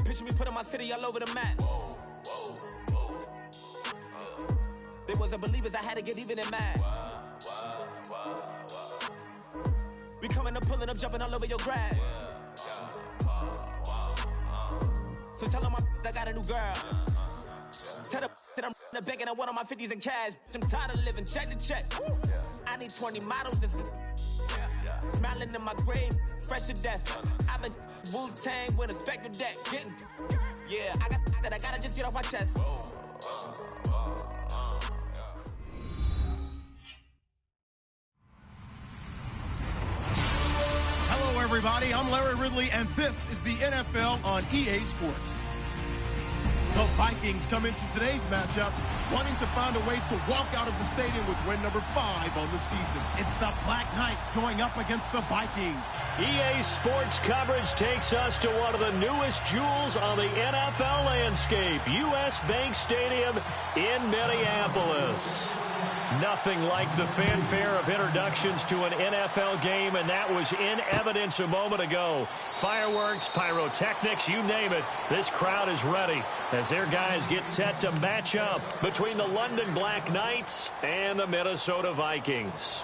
Picture me putting my city all over the map. They wasn't believers, I had to get even and mad. We coming up, pulling up, jumping all over your grass. So tell them I got a new girl. Tell them that I'm in the bank and I want on my 50s in cash. I'm tired of living check to check. I need 20 models. This is smiling in my grave, fresh to death. I've been Wu-Tang with a spectral deck. Yeah, I gotta just get off my chest. Hello, everybody. I'm Larry Ridley, and this is the NFL on EA Sports. The Vikings come into today's matchup wanting to find a way to walk out of the stadium with win number 5 on the season. It's the Black Knights going up against the Vikings. EA Sports coverage takes us to one of the newest jewels on the NFL landscape, US Bank Stadium in Minneapolis. Nothing like the fanfare of introductions to an NFL game, and that was in evidence a moment ago. Fireworks, pyrotechnics, you name it. This crowd is ready as their guys get set to match up between the London Black Knights and the Minnesota Vikings.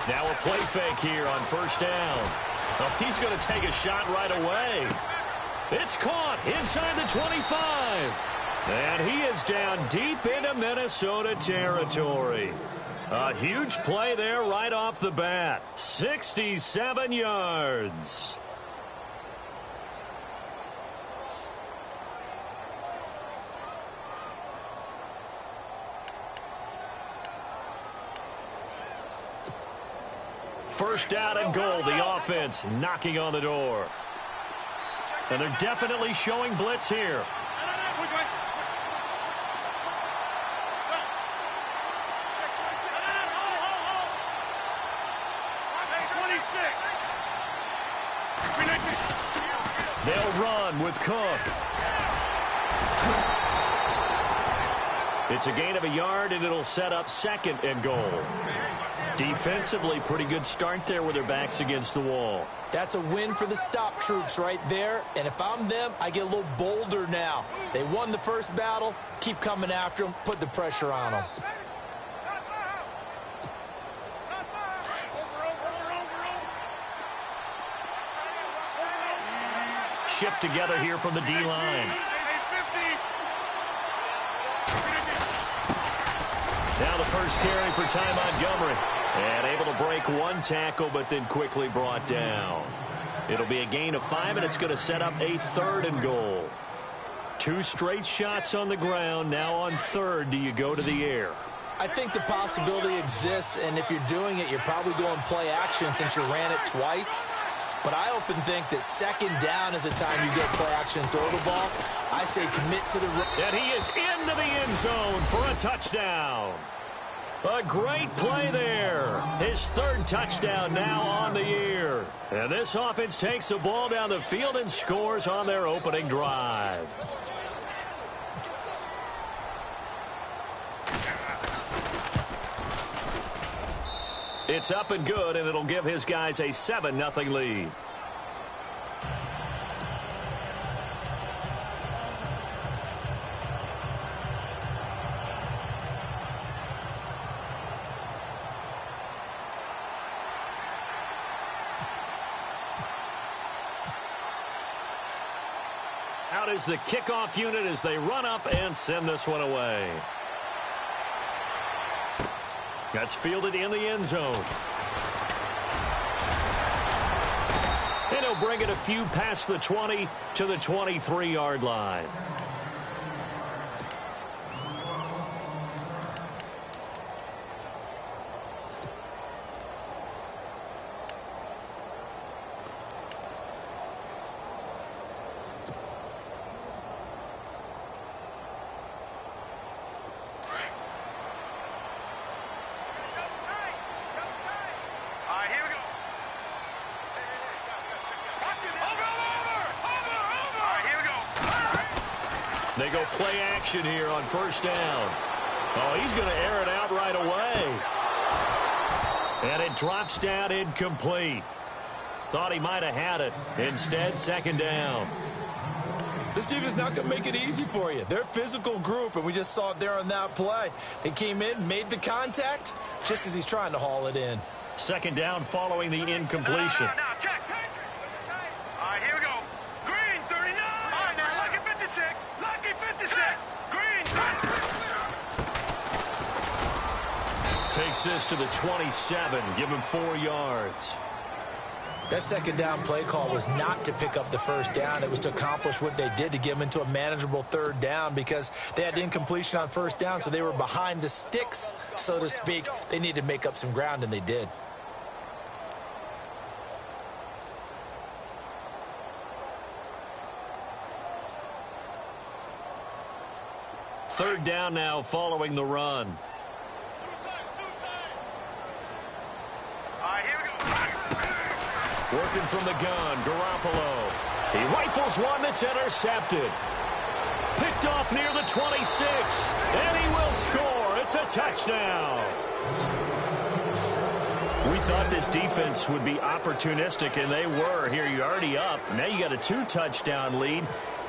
Now a play fake here on first down. Oh, he's going to take a shot right away. It's caught inside the 25. And he is down deep into Minnesota territory. A huge play there right off the bat. 67 yards. First down and goal. The offense knocking on the door. And they're definitely showing blitz here. They'll run with Cook. It's a gain of a yard, and it'll set up second and goal. Defensively, pretty good start there with their backs against the wall. That's a win for the stop troops right there. And if I'm them, I get a little bolder now. They won the first battle. Keep coming after them. Put the pressure on them. Shift together here from the D-line. Now the first carry for Ty Montgomery. And able to break one tackle, but then quickly brought down. It'll be a gain of 5, and it's going to set up a third and goal. 2 straight shots on the ground. Now on third, do you go to the air? I think the possibility exists, and if you're doing it, you're probably going play action since you ran it twice. But I often think that second down is a time you go play action and throw the ball. I say commit to the run. And he is into the end zone for a touchdown. A great play there. His third touchdown now on the year. And this offense takes the ball down the field and scores on their opening drive. It's up and good, and it'll give his guys a 7-0 lead. Out is the kickoff unit as they run up and send this one away. That's fielded in the end zone. And he'll bring it a few past the 20 to the 23-yard line. They go play action here on first down. Oh, he's going to air it out right away. And it drops down incomplete. Thought he might have had it. Instead, second down. This defense is not going to make it easy for you. They're a physical group, and we just saw it there on that play. They came in, made the contact, just as he's trying to haul it in. Second down following the incompletion. Now, check. All right, here we go. Green, 39. All right, now, lucky 56. Lucky 56. Green. Takes this to the 27. Give him 4 yards. That second down play call was not to pick up the first down. It was to accomplish what they did, to get them into a manageable third down, because they had incompletion on first down, so they were behind the sticks, so to speak. They needed to make up some ground, and they did. Third down now following the run. All right, here we go. Working from the gun, Garoppolo. He rifles one that's intercepted. Picked off near the 26. And he will score. It's a touchdown. We thought this defense would be opportunistic, and they were. Here, you're already up. Now you got a 2-touchdown lead.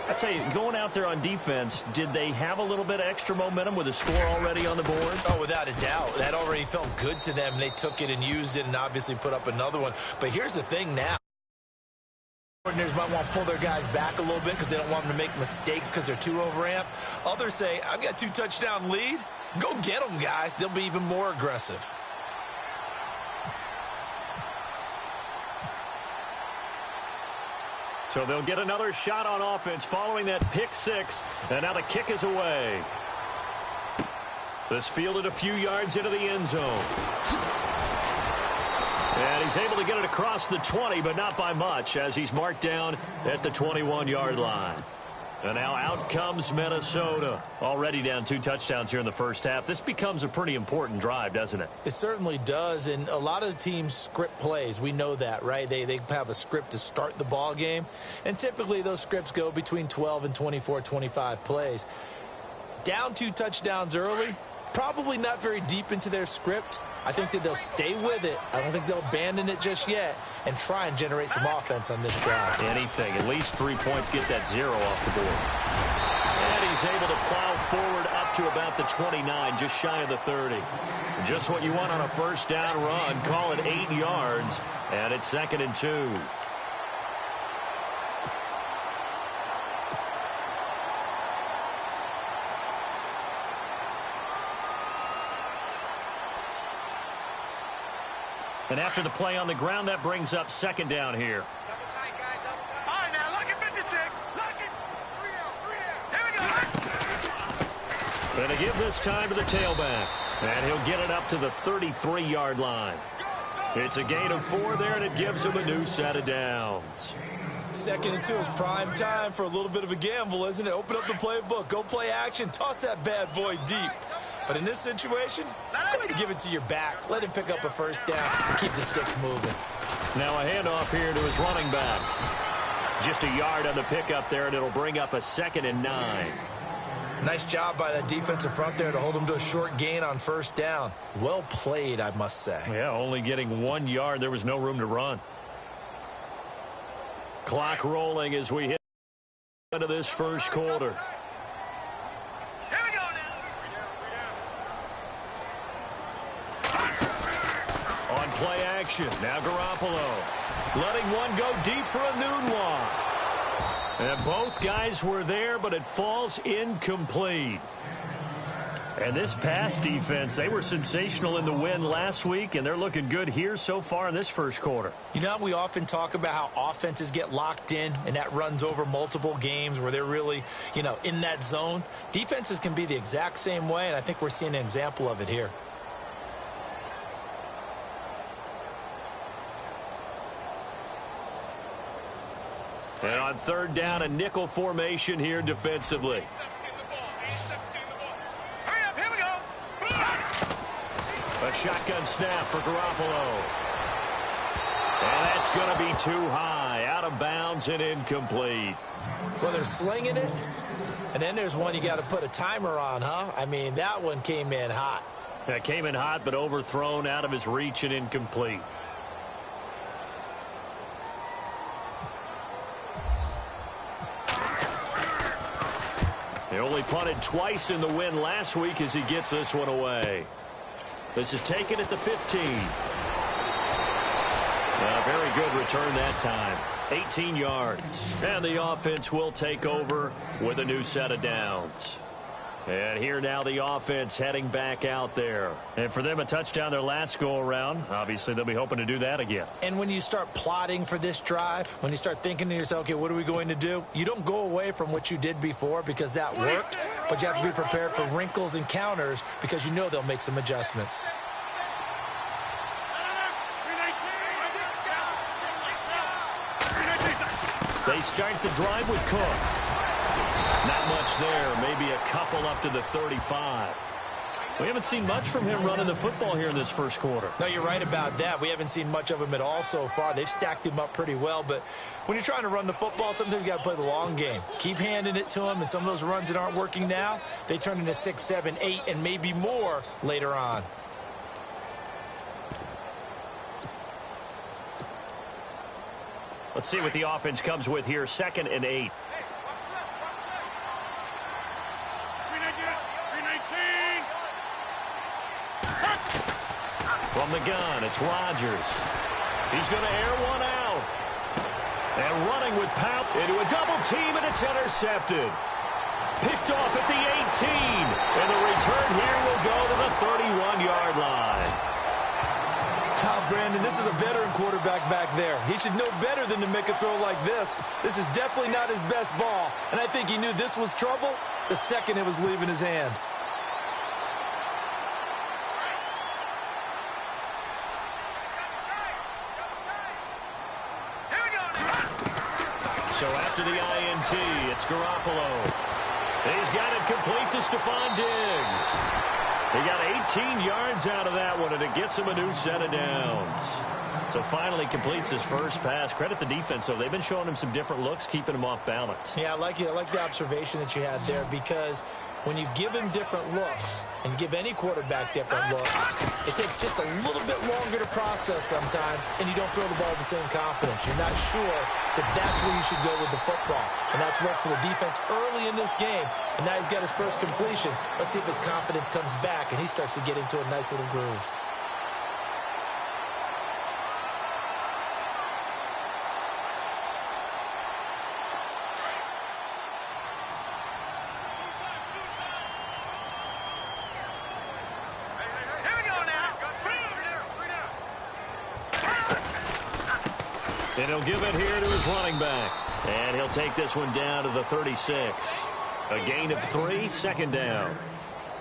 I tell you, going out there on defense, did they have a little bit of extra momentum with a score already on the board? Oh, without a doubt. That already felt good to them. They took it and used it and obviously put up another one. But here's the thing now. Coordinators might want to pull their guys back a little bit because they don't want them to make mistakes because they're too overamped. Others say, I've got a 2-touchdown lead. Go get them, guys. They'll be even more aggressive. So they'll get another shot on offense following that pick 6. And now the kick is away. This fielded a few yards into the end zone. And he's able to get it across the 20, but not by much, as he's marked down at the 21-yard line. And now out comes Minnesota. Already down 2 touchdowns here in the first half. This becomes a pretty important drive, doesn't it? It certainly does, and a lot of the teams script plays. We know that, right? They have a script to start the ball game, and typically those scripts go between 12 and 24, 25 plays. Down 2 touchdowns early, probably not very deep into their script. I think that they'll stay with it. I don't think they'll abandon it just yet and try and generate some offense on this drive. Anything. At least 3 points, get that 0 off the board. And he's able to plow forward up to about the 29, just shy of the 30. Just what you want on a first down run. Call it 8 yards, and it's 2nd and 2. And after the play on the ground, that brings up 2nd down here. All right, now, lucky 56. Lucky. 3 down. Here we go. And they give this time to the tailback. And he'll get it up to the 33-yard line. It's a gain of 4 there, and it gives him a new set of downs. 2nd and 2 is prime time for a little bit of a gamble, isn't it? Open up the playbook, go play action, toss that bad boy deep. But in this situation, go ahead and give it to your back. Let him pick up a first down and keep the sticks moving. Now a handoff here to his running back. Just a yard on the pickup there, and it'll bring up a 2nd and 9. Nice job by that defensive front there to hold him to a short gain on first down. Well played, I must say. Yeah, only getting 1 yard. There was no room to run. Clock rolling as we hit into this first quarter. Here we go now. On play action, now Garoppolo. Letting one go deep for a noon one. And both guys were there, but it falls incomplete. And this pass defense, they were sensational in the win last week, and they're looking good here so far in this first quarter. You know, we often talk about how offenses get locked in, and that runs over multiple games where they're really, in that zone. Defenses can be the exact same way, and I think we're seeing an example of it here. And on third down, a nickel formation here defensively. A shotgun snap for Garoppolo. And that's going to be too high. Out of bounds and incomplete. Well, they're slinging it, And then there's one you got to put a timer on, huh? I mean, that one came in hot. That came in hot, but overthrown, out of his reach, and incomplete. He only punted twice in the win last week as he gets this one away. This is taken at the 15. A very good return that time. 18 yards. And the offense will take over with a new set of downs. And here now the offense heading back out there. And for them, a touchdown their last go-around. Obviously, they'll be hoping to do that again. And when you start plotting for this drive, when you start thinking to yourself, okay, what are we going to do? You don't go away from what you did before because that worked, but you have to be prepared for wrinkles and counters because you know they'll make some adjustments. They start the drive with Cook. Not much there, maybe a couple up to the 35. We haven't seen much from him running the football here in this first quarter. No, you're right about that. We haven't seen much of him at all so far. They've stacked him up pretty well, but when you're trying to run the football, sometimes you got to play the long game. Keep handing it to him, and some of those runs that aren't working now, they turn into 6, 7, 8, and maybe more later on. Let's see what the offense comes with here. 2nd and 8. From the gun, it's Rodgers. He's going to air one out. And running with power into a double team, and it's intercepted. Picked off at the 18. And the return here will go to the 31-yard line. Brandon, this is a veteran quarterback back there. He should know better than to make a throw like this. This is definitely not his best ball, and I think he knew this was trouble the second it was leaving his hand. So after the INT, it's Garoppolo. He's got it complete to Stephon Diggs. He got 18 yards out of that one, and it gets him a new set of downs. So finally completes his first pass. Credit the defense, though. They've been showing him some different looks, keeping him off balance. Yeah, I like the observation that you had there, because when you give him different looks and give any quarterback different looks, it takes just a little bit longer to process sometimes, and you don't throw the ball with the same confidence. You're not sure that that's where you should go with the football. And that's worked for the defense early in this game. And now he's got his first completion. Let's see if his confidence comes back and he starts to get into a nice little groove. And he'll give it here to his running back. And he'll take this one down to the 36. A gain of 3, 2nd down.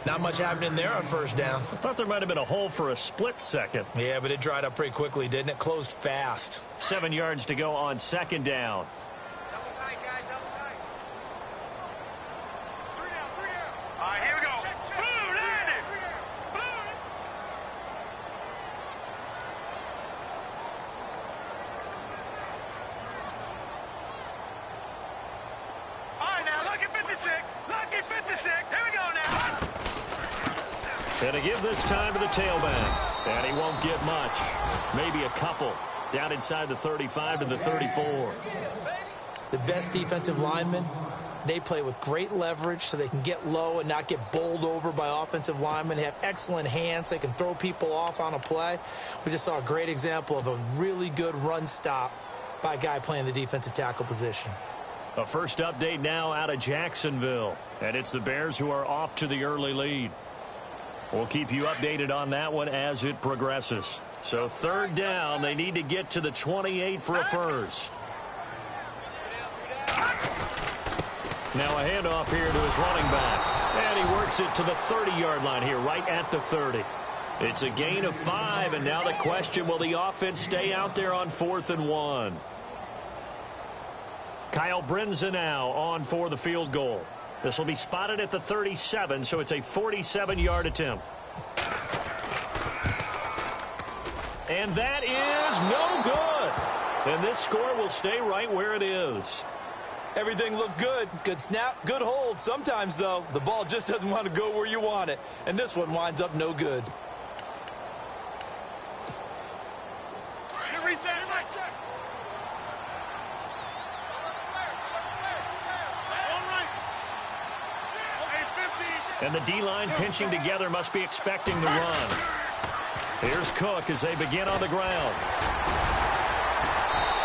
Not much happening there on first down. I thought there might have been a hole for a split second. Yeah, but it dried up pretty quickly, didn't it? Closed fast. 7 yards to go on 2nd down. Double tight, guys, double tight. 3 down, 3 down. All right, here we go. Blue, landed. Blue. All right, now, lucky 56. Lucky 56. Here we go now. And to give this time to the tailback. And he won't get much. Maybe a couple. Down inside the 35 to the 34. The best defensive linemen, they play with great leverage so they can get low and not get bowled over by offensive linemen. They have excellent hands. They can throw people off on a play. We just saw a great example of a really good run stop by a guy playing the defensive tackle position. A first update now out of Jacksonville. And it's the Bears who are off to the early lead. We'll keep you updated on that one as it progresses. So 3rd down, they need to get to the 28 for a first. Now a handoff here to his running back. And he works it to the 30-yard line here, right at the 30. It's a gain of 5, and now the question, will the offense stay out there on 4th and 1? Kyle Brinza now on for the field goal. This will be spotted at the 37, so it's a 47-yard attempt. And that is no good. And this score will stay right where it is. Everything looked good. Good snap, good hold. Sometimes, though, the ball just doesn't want to go where you want it. And this one winds up no good. And the D-line pinching together must be expecting the run. Here's Cook as they begin on the ground.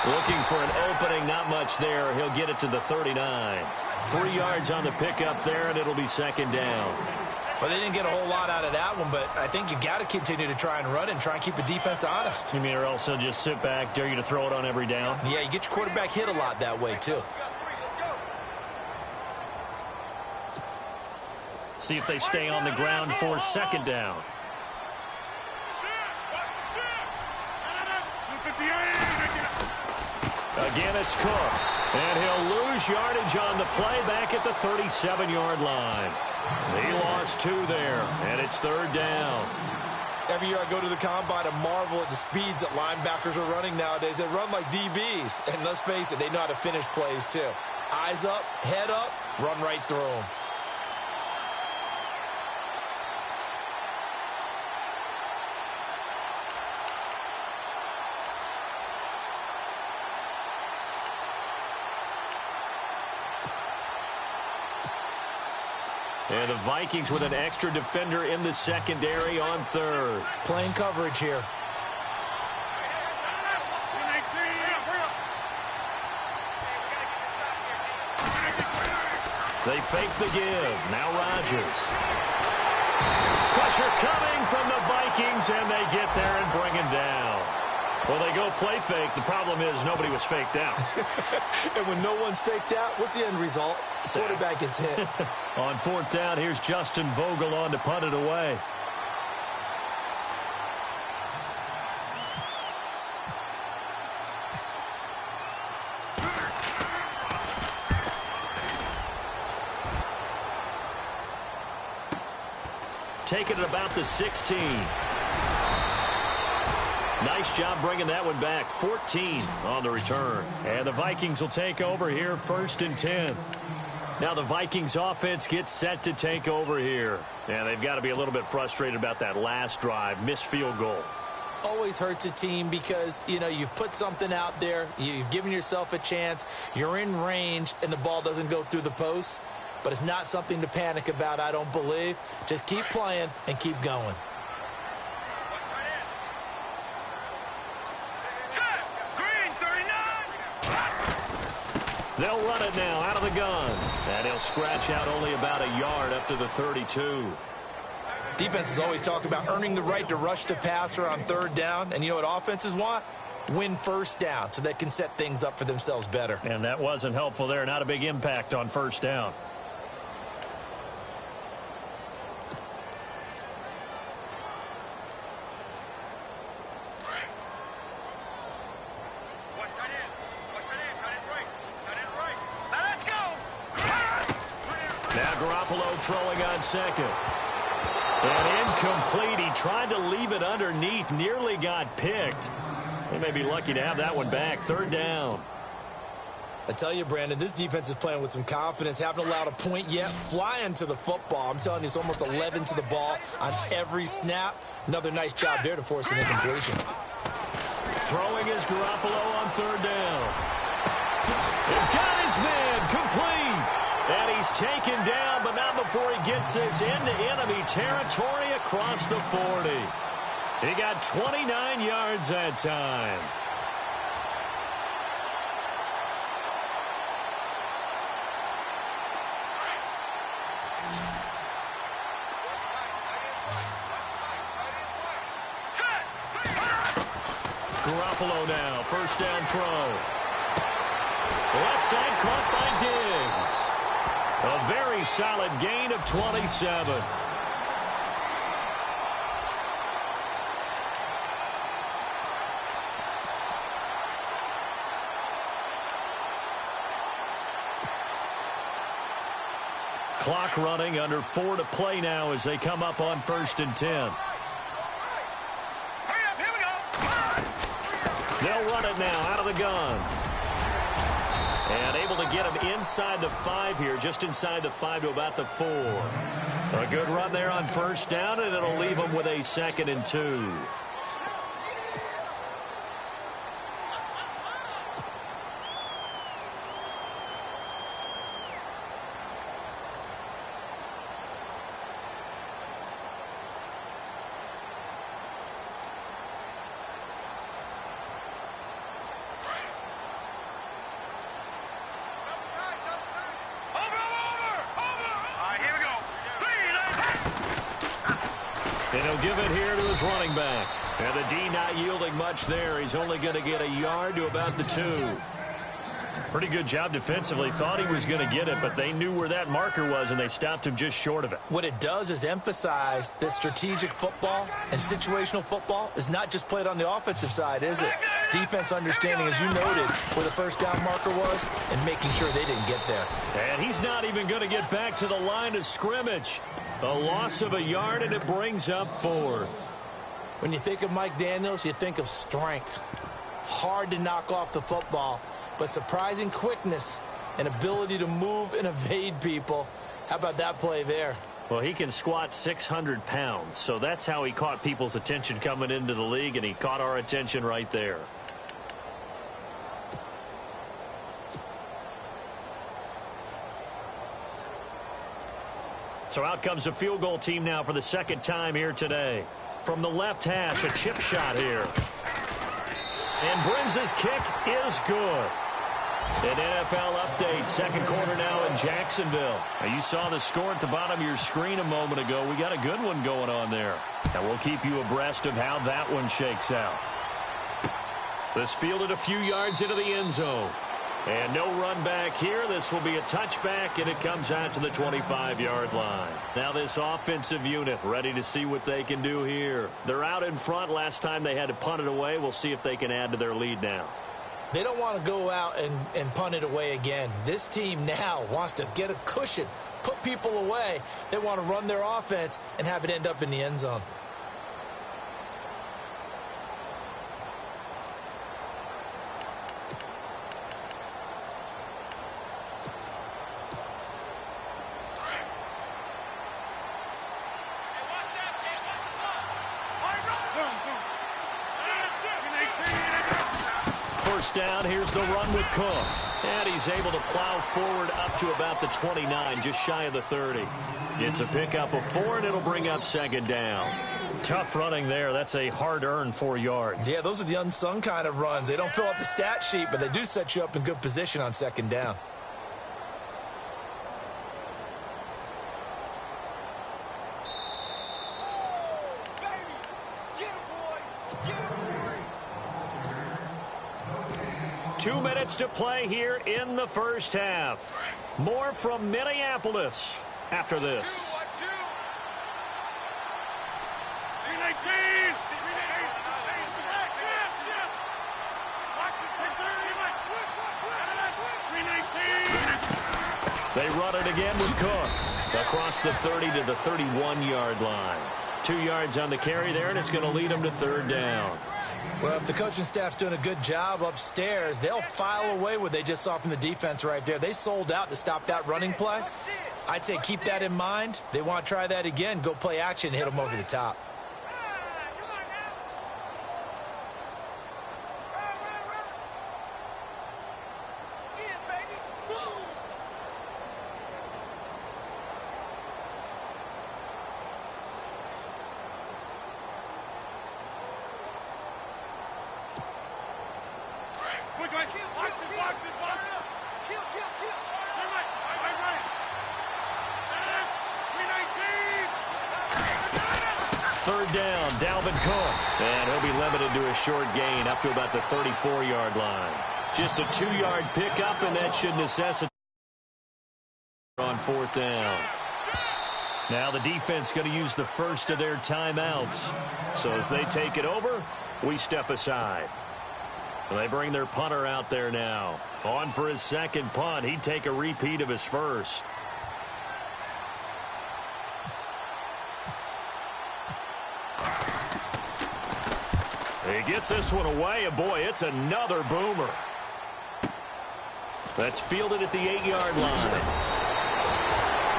Looking for an opening, not much there. He'll get it to the 39. 3 yards on the pickup there, and it'll be second down. Well, they didn't get a whole lot out of that one, but I think you've got to continue to try and run and try and keep the defense honest. You mean or else they'll just sit back, dare you to throw it on every down? Yeah, you get your quarterback hit a lot that way, too. See if they stay on the ground for second down. Again, it's Cook. And he'll lose yardage on the play back at the 37-yard line. He lost 2 there, and it's third down. Every year I go to the combine and marvel at the speeds that linebackers are running nowadays. They run like DBs. And let's face it, they know how to finish plays, too. Eyes up, head up, run right through them. And the Vikings with an extra defender in the secondary on third. Playing coverage here. They fake the give. Now Rodgers. Pressure coming from the Vikings, and they get there and bring him down. Well, they go play fake. The problem is nobody was faked out. And when no one's faked out, what's the end result? Quarterback gets hit. On fourth down, here's Justin Vogel on to punt it away. Taking it about the 16. Nice job bringing that one back. 14 on the return. And the Vikings will take over here, 1st and 10. Now the Vikings offense gets set to take over here. And they've got to be a little bit frustrated about that last drive. Missed field goal. Always hurts a team because, you know, you've put something out there. You've given yourself a chance. You're in range, and the ball doesn't go through the posts. But it's not something to panic about, I don't believe. Just keep playing and keep going. They'll run it now out of the gun. And he'll scratch out only about a yard up to the 32. Defenses always talk about earning the right to rush the passer on third down. And you know what offenses want? Win first down so they can set things up for themselves better. And that wasn't helpful there. Not a big impact on first down. Throwing on second. And incomplete. He tried to leave it underneath. Nearly got picked. They may be lucky to have that one back. Third down. I tell you, Brandon, this defense is playing with some confidence. Haven't allowed a point yet. Flying to the football. I'm telling you, it's almost 11 to the ball on every snap. Another nice job there to force an incompletion. Throwing is Garoppolo on third down. They've got his man complete. And he's taken down, but not before he gets this into enemy territory across the 40. He got 29 yards that time. Garoppolo now, first down throw. Left side caught by Diggs. A very solid gain of 27. Clock running, under 4 to play now as they come up on 1st and 10. They'll run it now out of the gun. And able to get him inside the 5 here, just inside the 5 to about the 4. A good run there on first down, and it'll leave him with a 2nd and 2. And he'll give it here to his running back. And the D not yielding much there. He's only going to get a yard to about the 2. Pretty good job defensively. Thought he was going to get it, but they knew where that marker was, and they stopped him just short of it. What it does is emphasize that strategic football and situational football is not just played on the offensive side, is it? Defense understanding, as you noted, where the first down marker was and making sure they didn't get there. And he's not even going to get back to the line of scrimmage. A loss of a yard, and it brings up 4th. When you think of Mike Daniels, you think of strength. Hard to knock off the football, but surprising quickness and ability to move and evade people. How about that play there? Well, he can squat 600 pounds, so that's how he caught people's attention coming into the league, and he caught our attention right there. So out comes a field goal team now for the 2nd time here today. From the left hash, a chip shot here. And Brins's kick is good. An NFL update, 2nd quarter now in Jacksonville. Now, you saw the score at the bottom of your screen a moment ago. We got a good one going on there. And we'll keep you abreast of how that one shakes out. This fielded a few yards into the end zone. And no run back here. This will be a touchback, and it comes out to the 25-yard line. Now this offensive unit ready to see what they can do here. They're out in front. Last time they had to punt it away. We'll see if they can add to their lead now. They don't want to go out and punt it away again. This team now wants to get a cushion, put people away. They want to run their offense and have it end up in the end zone. First down, here's the run with Cook. And he's able to plow forward up to about the 29, just shy of the 30. It's a pickup of 4, and it'll bring up 2nd down. Tough running there. That's a hard-earned 4 yards. Yeah, those are the unsung kind of runs. They don't fill out the stat sheet, but they do set you up in good position on 2nd down. Two minutes to play here in the first half. More from Minneapolis after this. They run it again with Cook. Across the 30 to the 31-yard line. 2 yards on the carry there, and it's going to lead them to 3rd down. Well, if the coaching staff's doing a good job upstairs, they'll file away what they just saw from the defense right there. They sold out to stop that running play. I'd say keep that in mind. They want to try that again. Go play action, hit them over the top. Third down, Dalvin Cook. And he'll be limited to a short gain up to about the 34-yard line. Just a 2-yard pickup, and that should necessitate on 4th down. Now the defense going to use the first of their timeouts. So as they take it over, we step aside. They bring their punter out there now. On for his 2nd punt. He'd take a repeat of his first. He gets this one away, and boy, it's another boomer. That's fielded at the 8-yard line.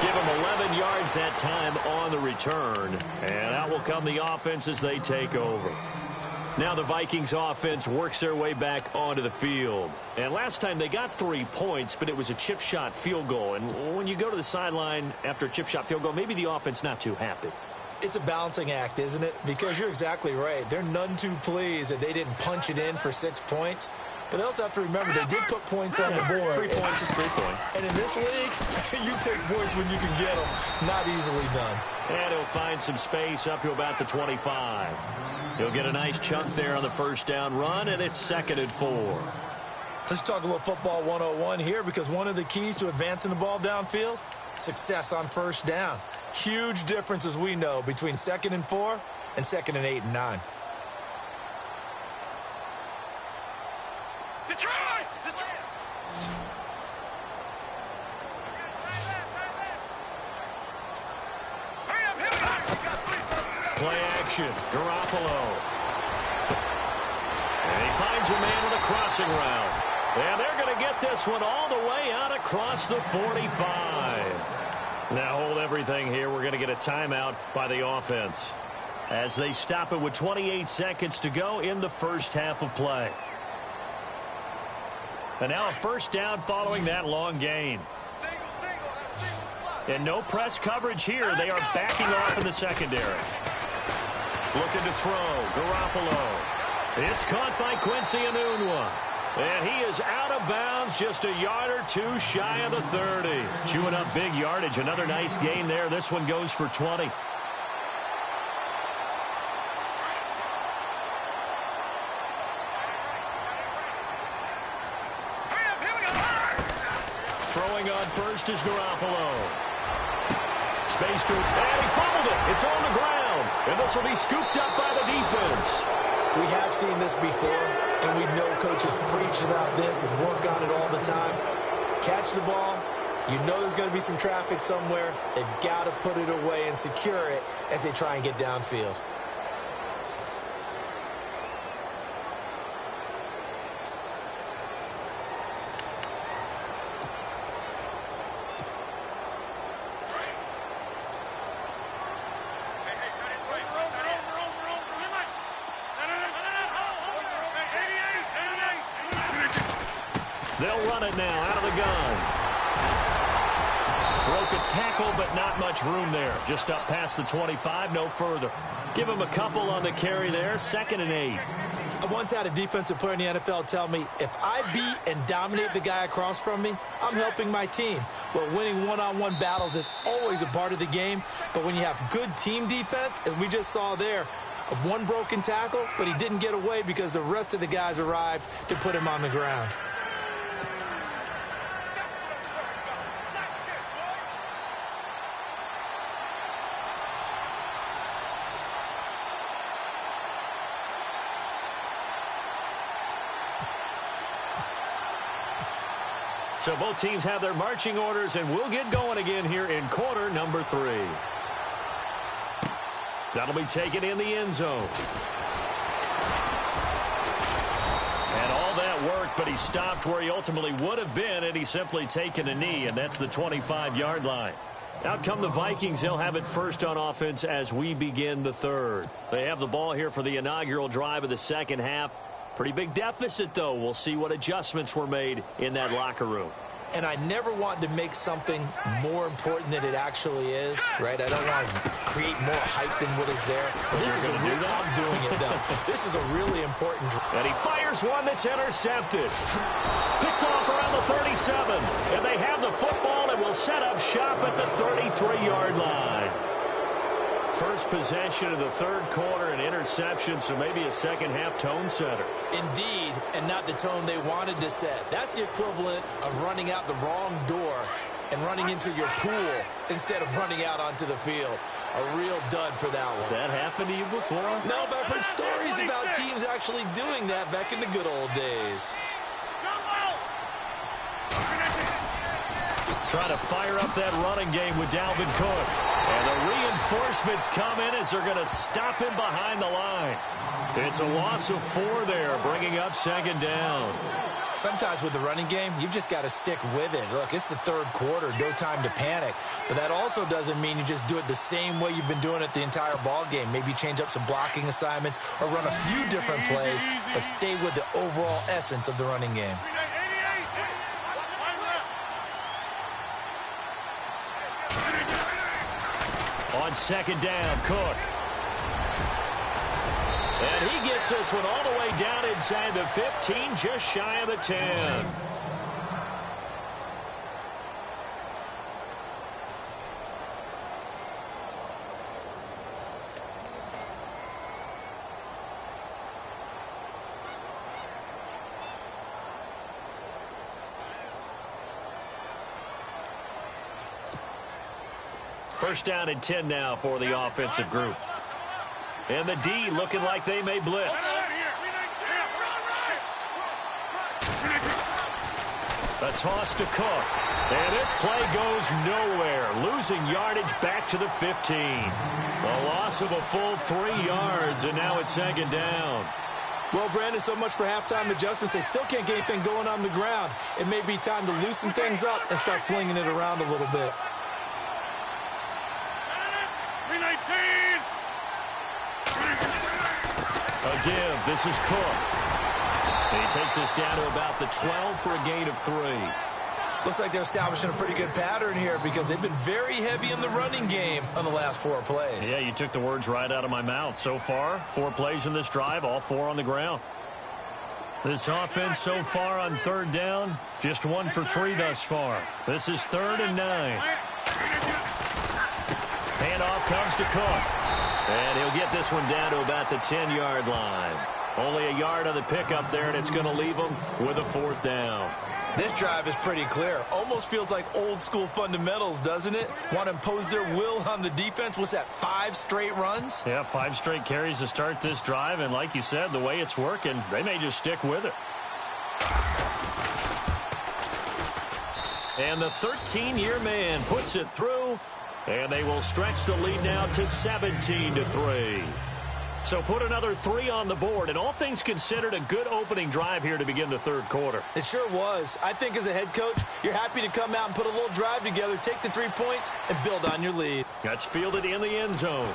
Give them 11 yards that time on the return. And out will come the offense as they take over. Now the Vikings offense works their way back onto the field. And last time they got 3 points, but it was a chip shot field goal. And when you go to the sideline after a chip shot field goal, maybe the offense not too happy. It's a balancing act, isn't it? Because you're exactly right. They're none too pleased that they didn't punch it in for 6 points. But they also have to remember they did put points on the board. 3 points is 3 points. And in this league, you take points when you can get them. Not easily done. And he'll find some space up to about the 25. He'll get a nice chunk there on the first down run, and it's 2nd and 4. Let's talk a little football 101 here, because one of the keys to advancing the ball downfield, success on first down. Huge difference, as we know, between 2nd and 4 and 2nd and 8 and 9. Play action, Garoppolo. And he finds a man with a crossing route. And they're going to get this one all the way out across the 45. Now hold everything here. We're going to get a timeout by the offense as they stop it with 28 seconds to go in the first half of play. And now a first down following that long gain. And no press coverage here. They are backing off in the secondary. Looking to throw. Garoppolo. It's caught by Quincy Enunwa. And he is out of bounds, just a yard or two shy of the 30. Chewing up big yardage. Another nice gain there. This one goes for 20. Throwing on first is Garoppolo. Space to, and he fumbled it. It's on the ground. And this will be scooped up by the defense. We have seen this before, and we know coaches preach about this and work on it all the time. Catch the ball. You know there's going to be some traffic somewhere. They've got to put it away and secure it as they try and get downfield. They'll run it now out of the gun. Broke a tackle, but not much room there. Just up past the 25, no further. Give him a couple on the carry there. 2nd and 8. I once had a defensive player in the NFL tell me, if I beat and dominate the guy across from me, I'm helping my team. Well, winning one-on-one battles is always a part of the game, but when you have good team defense, as we just saw there, one broken tackle, but he didn't get away because the rest of the guys arrived to put him on the ground. So both teams have their marching orders, and we'll get going again here in quarter number 3. That'll be taken in the end zone. And all that work, but he stopped where he ultimately would have been, and he's simply taken a knee, and that's the 25-yard line. Out come the Vikings. They'll have it first on offense as we begin the third. They have the ball here for the inaugural drive of the second half. Pretty big deficit, though. We'll see what adjustments were made in that locker room. And I never want to make something more important than it actually is, right? I don't want to create more hype than what is there. But this is a real, I'm doing it, though. This is a really important drive. And he fires one that's intercepted. Picked off around the 37. And they have the football and will set up shop at the 33-yard line. First possession of the third quarter, an interception, so maybe a second-half tone setter. Indeed, and not the tone they wanted to set. That's the equivalent of running out the wrong door and running into your pool instead of running out onto the field. A real dud for that one. Has that happened to you before? No, but I've heard stories about teams actually doing that back in the good old days. Trying to fire up that running game with Dalvin Cook. And the reinforcements come in as they're going to stop him behind the line. It's a loss of 4 there, bringing up second down. Sometimes with the running game, you've just got to stick with it. Look, it's the third quarter, no time to panic. But that also doesn't mean you just do it the same way you've been doing it the entire ball game. Maybe change up some blocking assignments or run a few different plays, but stay with the overall essence of the running game. On second down, Cook. And he gets this one all the way down inside the 15, just shy of the 10. First down and 10 now for the offensive group. And the D looking like they may blitz. A toss to Cook. And this play goes nowhere. Losing yardage back to the 15. A loss of a full 3 yards, and now it's second down. Well, Brandon, so much for halftime adjustments. They still can't get anything going on the ground. It may be time to loosen things up and start flinging it around a little bit. Again, this is Cook. And he takes us down to about the 12 for a gain of 3. Looks like they're establishing a pretty good pattern here because they've been very heavy in the running game on the last 4 plays. Yeah, you took the words right out of my mouth. So far, 4 plays in this drive, all 4 on the ground. This offense so far on third down, just 1 for 3 thus far. This is 3rd and 9. Handoff comes to Cook. And he'll get this one down to about the 10-yard line. Only a yard on the pickup there, and it's going to leave them with a 4th down. This drive is pretty clear. Almost feels like old-school fundamentals, doesn't it? Want to impose their will on the defense. What's that, 5 straight runs? Yeah, 5 straight carries to start this drive. And like you said, the way it's working, they may just stick with it. And the 13-year man puts it through. And they will stretch the lead now to 17-3. So put another 3 on the board. And all things considered, a good opening drive here to begin the third quarter. It sure was. I think as a head coach, you're happy to come out and put a little drive together, take the 3 points, and build on your lead. That's fielded in the end zone.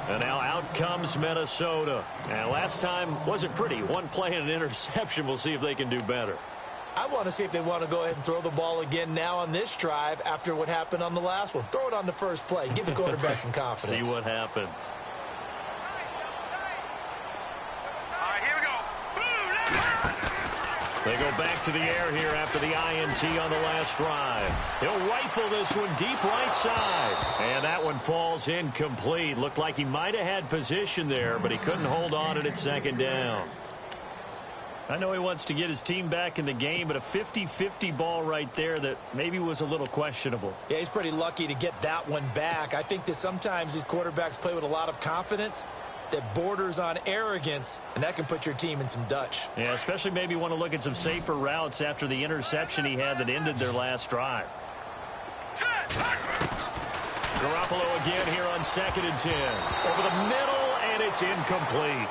And now out comes Minnesota. And last time wasn't pretty. 1 play and an interception. We'll see if they can do better. I want to see if they want to go ahead and throw the ball again now on this drive after what happened on the last one. Throw it on the first play. Give the quarterback some confidence. See what happens. They go back to the air here after the INT on the last drive. He'll rifle this one deep right side. And that one falls incomplete. Looked like he might have had position there, but he couldn't hold on at second down. I know he wants to get his team back in the game, but a 50-50 ball right there that maybe was a little questionable. Yeah, he's pretty lucky to get that one back. I think that sometimes these quarterbacks play with a lot of confidence that borders on arrogance, and that can put your team in some Dutch. Yeah, especially maybe want to look at some safer routes after the interception he had that ended their last drive. Garoppolo again here on 2nd and 10. Over the middle, and it's incomplete.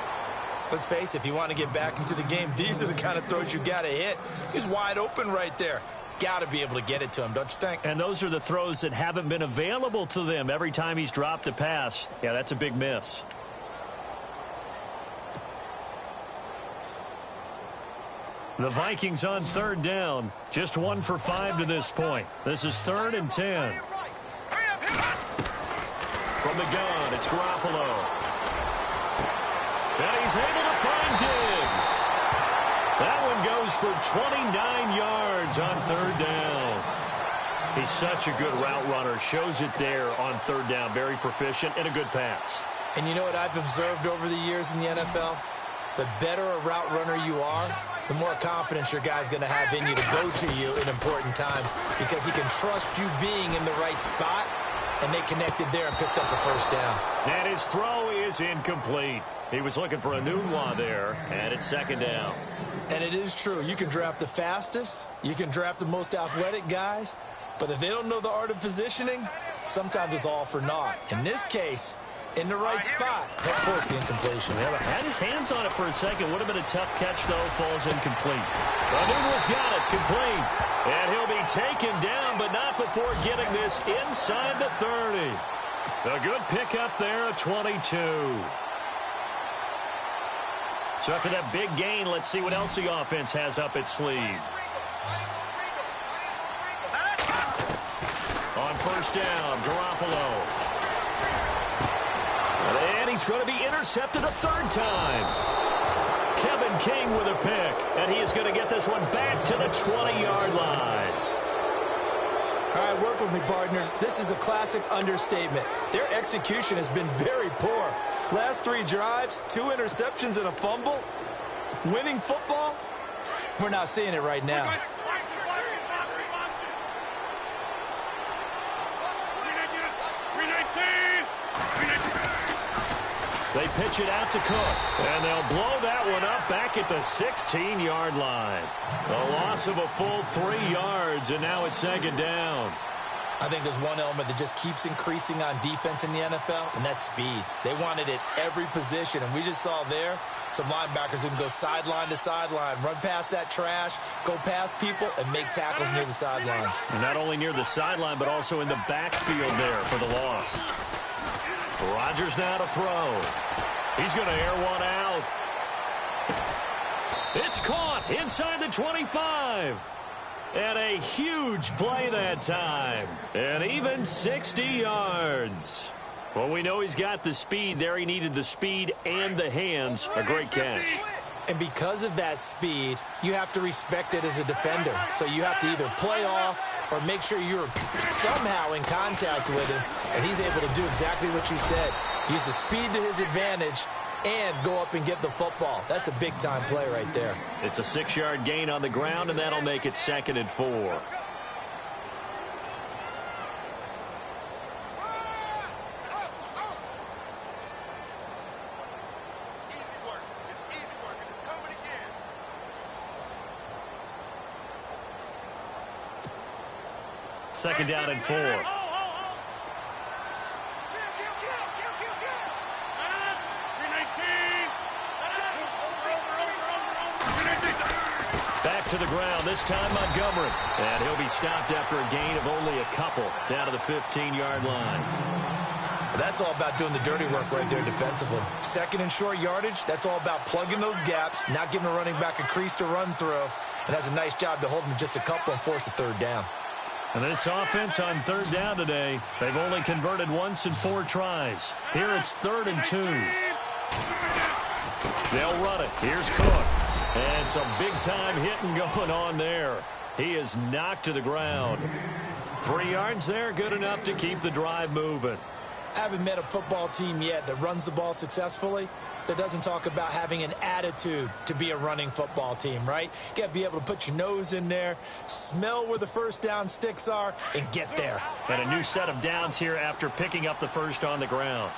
Let's face it, if you want to get back into the game, these are the kind of throws you got to hit. He's wide open right there. Got to be able to get it to him, don't you think? And those are the throws that haven't been available to them every time he's dropped a pass. Yeah, that's a big miss. The Vikings on 3rd down. Just 1 for 5 to this point. This is 3rd and 10. From the gun, it's Garoppolo. And he's able to find Diggs. That one goes for 29 yards on 3rd down. He's such a good route runner. Shows it there on 3rd down. Very proficient and a good pass. And you know what I've observed over the years in the NFL? The better a route runner you are, the more confidence your guy's going to have in you to go to you in important times because he can trust you being in the right spot, and they connected there and picked up the 1st down. And his throw is incomplete. He was looking for a Nunwa there, and it's second down. And it is true. You can draft the fastest. You can draft the most athletic guys. But if they don't know the art of positioning, sometimes it's all for naught. In this case, in the right spot, he'll force the incompletion. Well, had his hands on it for a second. Would have been a tough catch, though. Falls incomplete. Nunwa's got it. Complete. And he'll be taken down, but not before getting this inside the 30. A good pickup there, a 22. So after that big gain, let's see what else the offense has up its sleeve. On first down, Garoppolo. And he's going to be intercepted a third time. Kevin King with a pick, and he is going to get this one back to the 20-yard line. All right, work with me, partner. This is a classic understatement. Their execution has been very poor. Last 3 drives, 2 interceptions and a fumble. Winning football? We're not seeing it right now. They pitch it out to Cook, and they'll blow that one up back at the 16-yard line. A loss of a full 3 yards, and now it's second down. I think there's one element that just keeps increasing on defense in the NFL, and that's speed. They want it at every position, and we just saw there some linebackers who can go sideline to sideline, run past that trash, go past people, and make tackles near the sidelines. And not only near the sideline, but also in the backfield there for the loss. Rodgers now to throw. He's going to air one out. It's caught inside the 25. And a huge play that time. And even 60 yards. Well, we know he's got the speed there. He needed the speed and the hands. A great catch. And because of that speed, you have to respect it as a defender. So you have to either play off or make sure you're somehow in contact with him. And he's able to do exactly what you said. Use the speed to his advantage and go up and get the football. That's a big-time play right there. It's a 6-yard gain on the ground, and that'll make it 2nd and 4. Second down and 4. Back to the ground, this time Montgomery. And he'll be stopped after a gain of only a couple down to the 15-yard line. That's all about doing the dirty work right there defensively. 2nd and short yardage, that's all about plugging those gaps, not giving a running back a crease to run through. And that's a nice job to hold him just a couple and force a 3rd down. And this offense on 3rd down today, they've only converted once in 4 tries. Here it's 3rd and 2. They'll run it. Here's Cook. And some big-time hitting going on there. He is knocked to the ground. 3 yards there, good enough to keep the drive moving. I haven't met a football team yet that runs the ball successfully that doesn't talk about having an attitude to be a running football team, right? You got to be able to put your nose in there, smell where the first down sticks are, and get there. And a new set of downs here after picking up the first on the ground.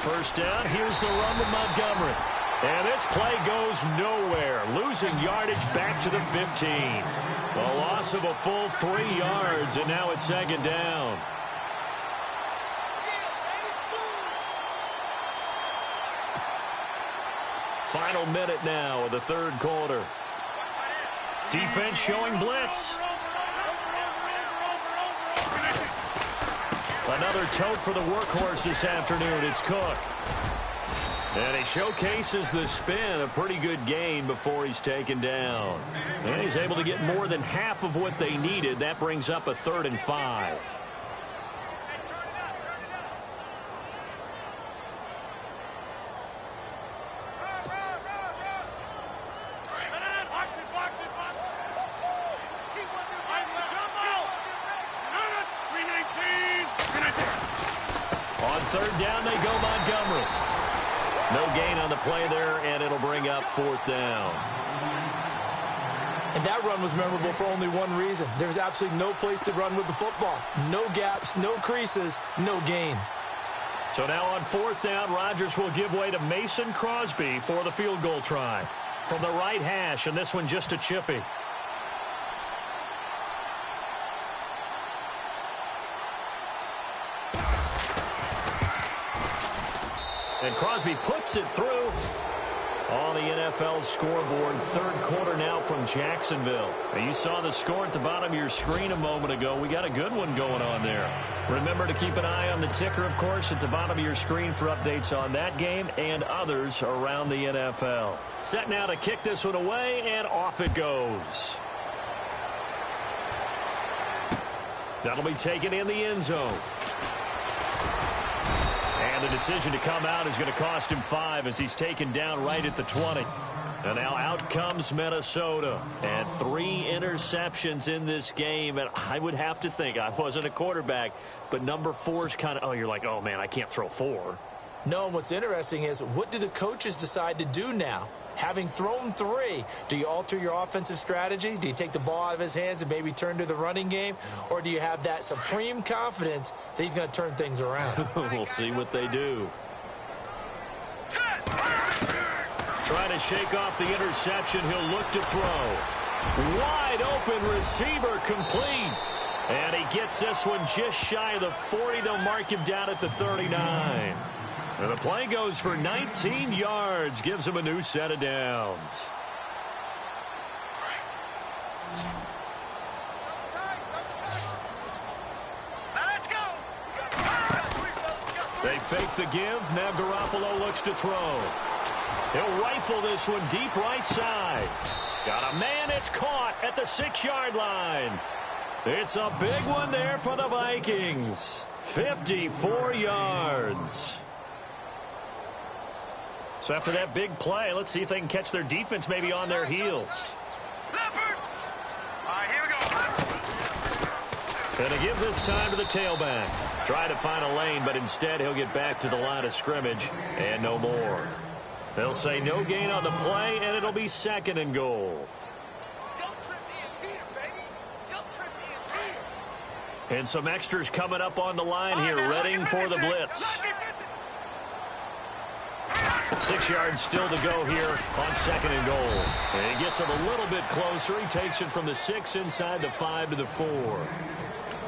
First down, here's the run with Montgomery. And this play goes nowhere, losing yardage back to the 15. A loss of a full 3 yards, and now it's 2nd down. Final minute now of the 3rd quarter. Defense showing blitz. Another tote for the workhorse this afternoon. It's Cook. And he showcases the spin, a pretty good gain before he's taken down. And he's able to get more than half of what they needed. That brings up a 3rd and 5. On 3rd down, they go Montgomery. No gain on the play there, and it'll bring up 4th down. And that run was memorable for only one reason. There was absolutely no place to run with the football. No gaps, no creases, no gain. So now on 4th down, Rodgers will give way to Mason Crosby for the field goal try. From the right hash, and this one just a chippy. And Crosby puts it through on the NFL scoreboard. 3rd quarter now from Jacksonville. Now you saw the score at the bottom of your screen a moment ago. We got a good one going on there. Remember to keep an eye on the ticker, of course, at the bottom of your screen for updates on that game and others around the NFL. Set now to kick this one away, and off it goes. That'll be taken in the end zone. And the decision to come out is going to cost him 5 as he's taken down right at the 20. And now out comes Minnesota. And 3 interceptions in this game. And I would have to think, I wasn't a quarterback, but number 4 is kind of, oh, you're like, oh, man, I can't throw 4. No, what's interesting is, what do the coaches decide to do now? Having thrown 3, do you alter your offensive strategy? Do you take the ball out of his hands and maybe turn to the running game? Or do you have that supreme confidence that he's going to turn things around? We'll see what they do. Trying to shake off the interception. He'll look to throw. Wide open receiver, complete. And he gets this one just shy of the 40. They'll mark him down at the 39. And the play goes for 19 yards. Gives him a new set of downs. Let's go. They fake the give. Now Garoppolo looks to throw. He'll rifle this one deep right side. Got a man. It's caught at the 6-yard line. It's a big one there for the Vikings. 54 yards. So after that big play, let's see if they can catch their defense maybe on their heels. Leopard. All right, here we go. And to give this time to the tailback. Try to find a lane, but instead he'll get back to the line of scrimmage and no more. They'll say no gain on the play, and it'll be 2nd and goal. And some extras coming up on the line here, readying for the blitz. 6 yards still to go here on 2nd and goal. And he gets it a little bit closer. He takes it from the 6 inside the 5 to the 4.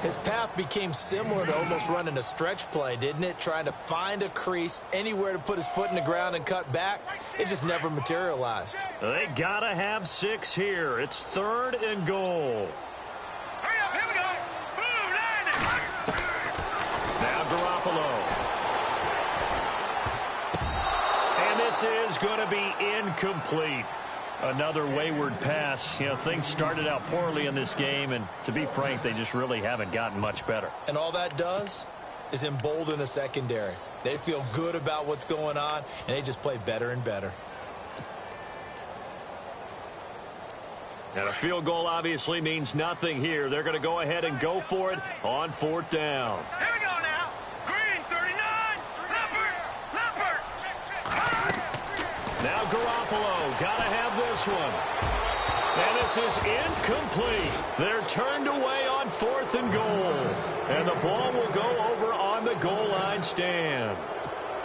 His path became similar to almost running a stretch play, didn't it? Trying to find a crease, anywhere to put his foot in the ground and cut back. It just never materialized. They got to have 6 here. It's 3rd and goal. Hurry up, here we go. Boom, line it. Now Garoppolo. And this is going to be incomplete. Another wayward pass. You know, things started out poorly in this game, and to be frank, they just really haven't gotten much better. And all that does is embolden a secondary. They feel good about what's going on, and they just play better and better. And a field goal obviously means nothing here. They're going to go ahead and go for it on 4th down. Here we go now. Green, 39. Leopard. Now Garoppolo, got to have this one. And this is incomplete. They're turned away on 4th and goal. And the ball will go over on the goal line stand.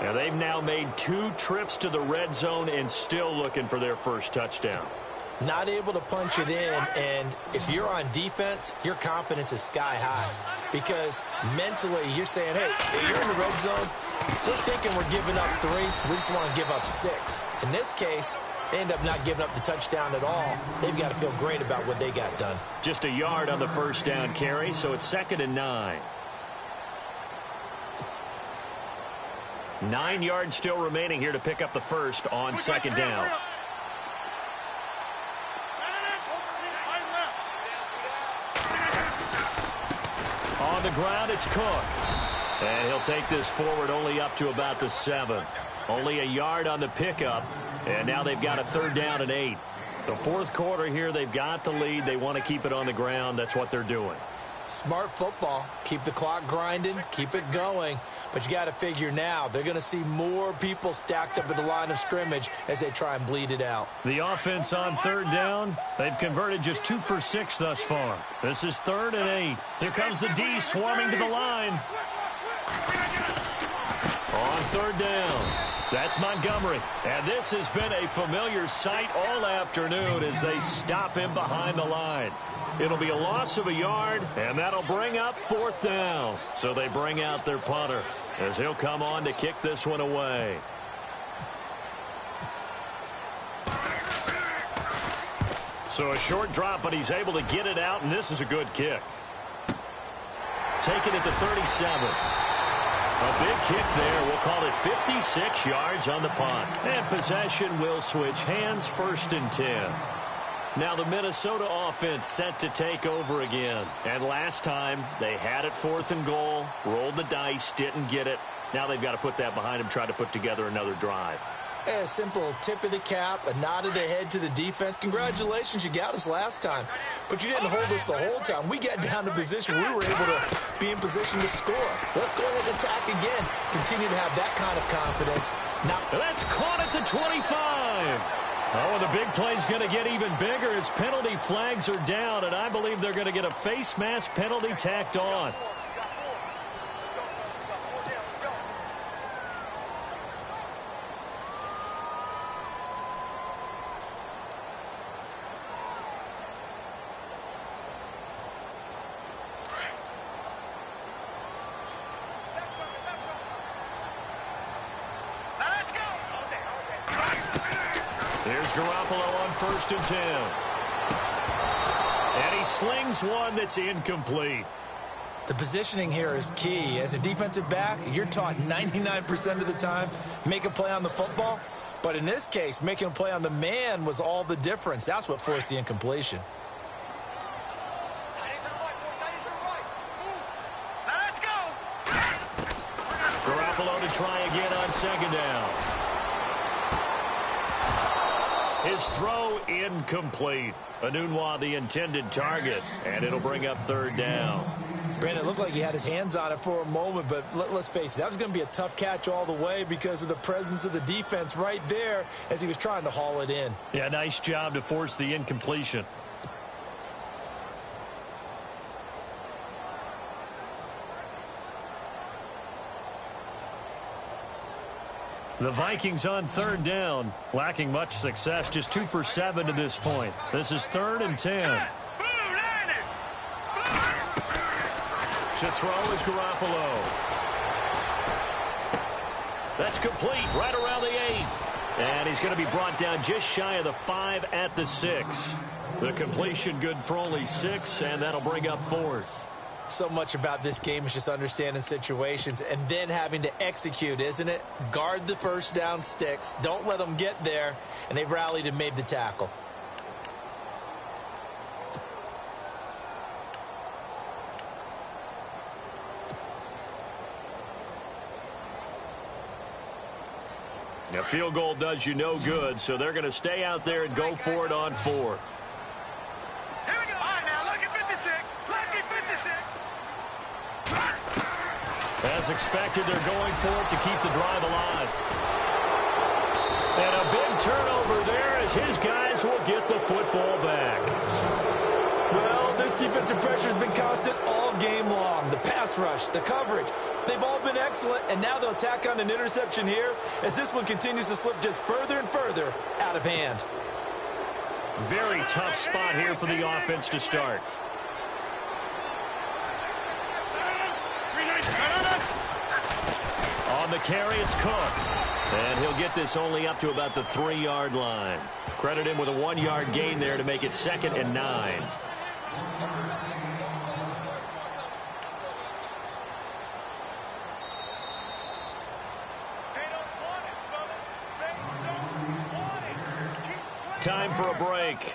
And they've now made 2 trips to the red zone and still looking for their first touchdown. Not able to punch it in, and if you're on defense, your confidence is sky high. Because mentally, you're saying, hey, if you're in the red zone, we're thinking we're giving up 3. We just want to give up 6. In this case, they end up not giving up the touchdown at all. They've got to feel great about what they got done. Just a yard on the first down carry, so it's 2nd and 9. 9 yards still remaining here to pick up the first on 2nd down. On the ground, it's Cook. And he'll take this forward only up to about the 7. Only a yard on the pickup. And now they've got a 3rd down and 8. The 4th quarter here, they've got the lead. They want to keep it on the ground. That's what they're doing. Smart football. Keep the clock grinding, keep it going. But you got to figure now, they're going to see more people stacked up at the line of scrimmage as they try and bleed it out. The offense on third down, they've converted just 2 for 6 thus far. This is 3rd and 8. Here comes the D swarming to the line. On third down, that's Montgomery. And this has been a familiar sight all afternoon as they stop him behind the line. It'll be a loss of a yard, and that'll bring up 4th down. So they bring out their punter as he'll come on to kick this one away. So a short drop, but he's able to get it out, and this is a good kick. Taken at the 37. A big kick there. We'll call it 56 yards on the punt. And possession will switch hands, 1st and 10. Now the Minnesota offense set to take over again. And last time, they had it 4th and goal, rolled the dice, didn't get it. Now they've got to put that behind them, try to put together another drive. A simple tip of the cap, a nod of the head to the defense. Congratulations, you got us last time. But you didn't hold us the whole time. We got down to position. We were able to be in position to score. Let's go ahead and attack again. Continue to have that kind of confidence. Now, that's caught at the 25. Oh, and the big play's going to get even bigger as penalty flags are down, and I believe they're going to get a face mask penalty tacked on. Here's Garoppolo on 1st and 10. And he slings one that's incomplete. The positioning here is key. As a defensive back, you're taught 99% of the time, make a play on the football. But in this case, making a play on the man was all the difference. That's what forced the incompletion. Let's go. Garoppolo to try again on 2nd down. His throw incomplete. Anunwa the intended target, and it'll bring up 3rd down. Brandon, it looked like he had his hands on it for a moment, but let's face it, that was going to be a tough catch all the way because of the presence of the defense right there as he was trying to haul it in. Yeah, nice job to force the incompletion. The Vikings on 3rd down, lacking much success, just 2 for 7 to this point. This is 3rd and 10. To throw is Garoppolo. That's complete, right around the 8. And he's going to be brought down just shy of the 5 at the 6. The completion good for only 6, and that'll bring up 4th. So much about this game is just understanding situations and then having to execute, isn't it? Guard the 1st down sticks. Don't let them get there. And they rallied and made the tackle. A field goal does you no good, so they're going to stay out there and go for it on 4th. Here we go. All right, now, lucky 56. Lucky 56. As expected, they're going for it to keep the drive alive. And a big turnover there as his guys will get the football back. Well, this defensive pressure has been constant all game long. The pass rush, the coverage, they've all been excellent, and now they'll tack on an interception here as this one continues to slip just further and further out of hand. Very tough spot here for the offense to start. On the carry, it's Cook. And he'll get this only up to about the 3-yard line. Credit him with a 1-yard gain there to make it 2nd and 9. Time for a break.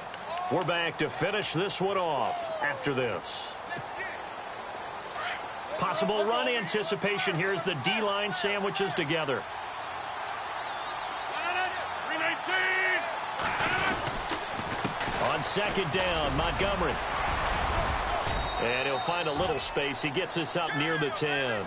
We're back to finish this one off after this. Possible run anticipation here as the D-line sandwiches together. On 2nd down, Montgomery. And he'll find a little space. He gets us up near the 10.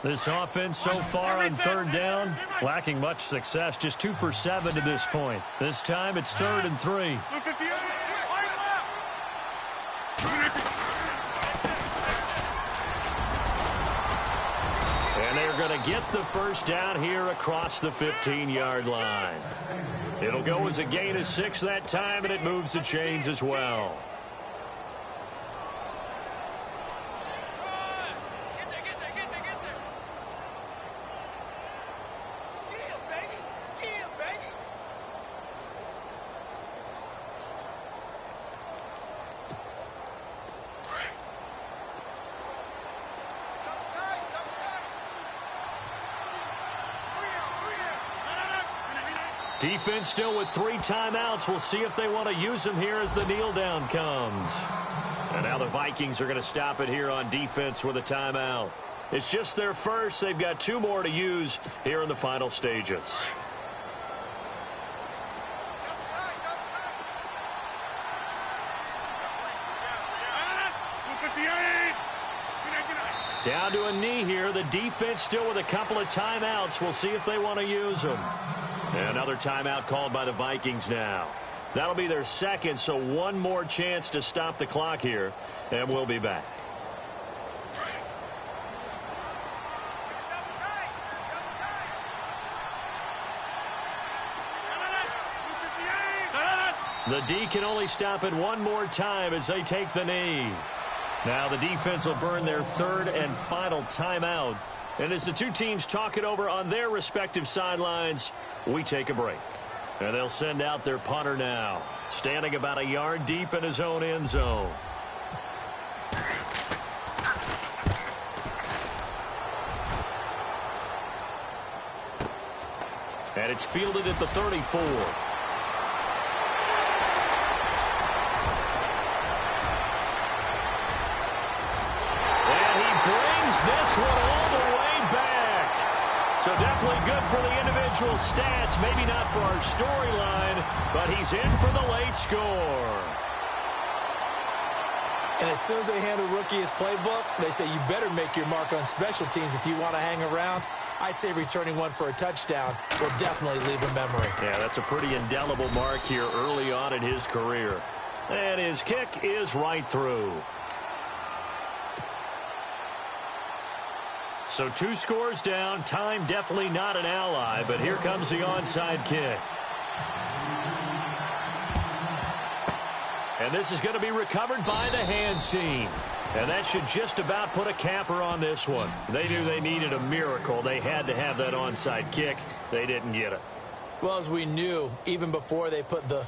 This offense so far on third down, lacking much success, just 2 for 7 to this point. This time it's 3rd and 3. And they're going to get the first down here across the 15-yard line. It'll go as a gain of 6 that time, and it moves the chains as well. Defense still with 3 timeouts. We'll see if they want to use them here as the kneel down comes. And now the Vikings are going to stop it here on defense with a timeout. It's just their first. They've got 2 more to use here in the final stages. Down to a knee here. The defense still with a couple of timeouts. We'll see if they want to use them. Another timeout called by the Vikings now. That'll be their second, so 1 more chance to stop the clock here, and we'll be back. The D can only stop it 1 more time as they take the knee. Now the defense will burn their 3rd and final timeout. And as the 2 teams talk it over on their respective sidelines, we take a break. And they'll send out their punter now, standing about a yard deep in his own end zone. And it's fielded at the 34. This one all the way back. So definitely good for the individual stats. Maybe not for our storyline, but he's in for the late score. And as soon as they hand a rookie his playbook, they say you better make your mark on special teams if you want to hang around. I'd say returning one for a touchdown will definitely leave a memory. Yeah, that's a pretty indelible mark here early on in his career. And his kick is right through. So 2 scores down. Time definitely not an ally, but here comes the onside kick. And this is going to be recovered by the hands team. And that should just about put a capper on this one. They knew they needed a miracle. They had to have that onside kick. They didn't get it. Well, as we knew, even before they put the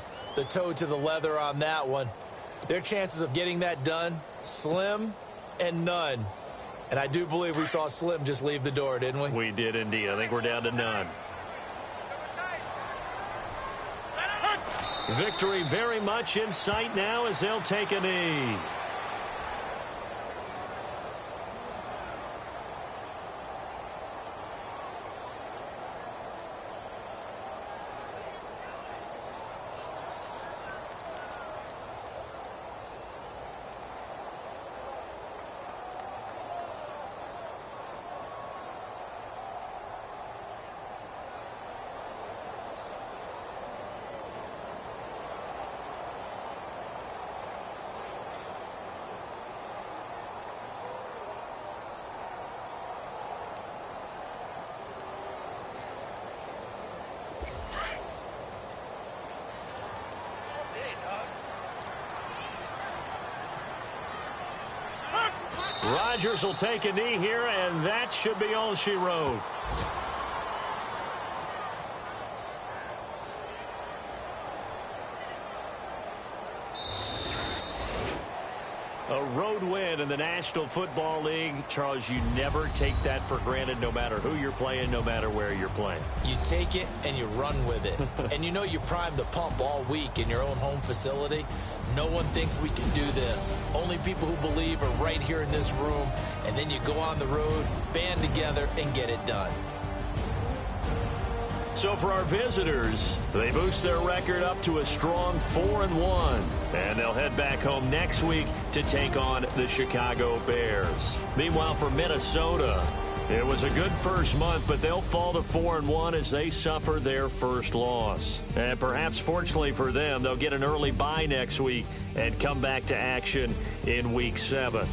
toe to the leather on that one, their chances of getting that done, slim and none. And I do believe we saw Slim just leave the door, didn't we? We did indeed. I think we're down to none. Victory very much in sight now as they'll take a knee. Rodgers will take a knee here, and that should be all she wrote. A road win in the National Football League. Charles, you never take that for granted no matter who you're playing, no matter where you're playing. You take it and you run with it. And you know you primed the pump all week in your own home facility. No one thinks we can do this. Only people who believe are right here in this room. And then you go on the road, band together, and get it done. So for our visitors, they boost their record up to a strong 4-1. And they'll head back home next week to take on the Chicago Bears. Meanwhile, for Minnesota, it was a good first month, but they'll fall to 4-1 as they suffer their first loss. And perhaps fortunately for them, they'll get an early bye next week and come back to action in Week 7.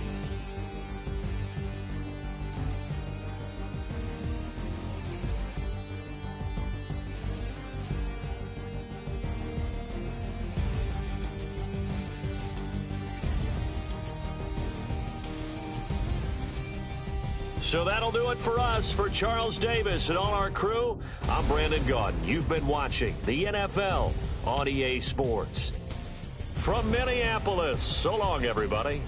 So that'll do it for us. For Charles Davis and all our crew, I'm Brandon Gaudin. You've been watching the NFL on EA Sports. From Minneapolis, so long, everybody.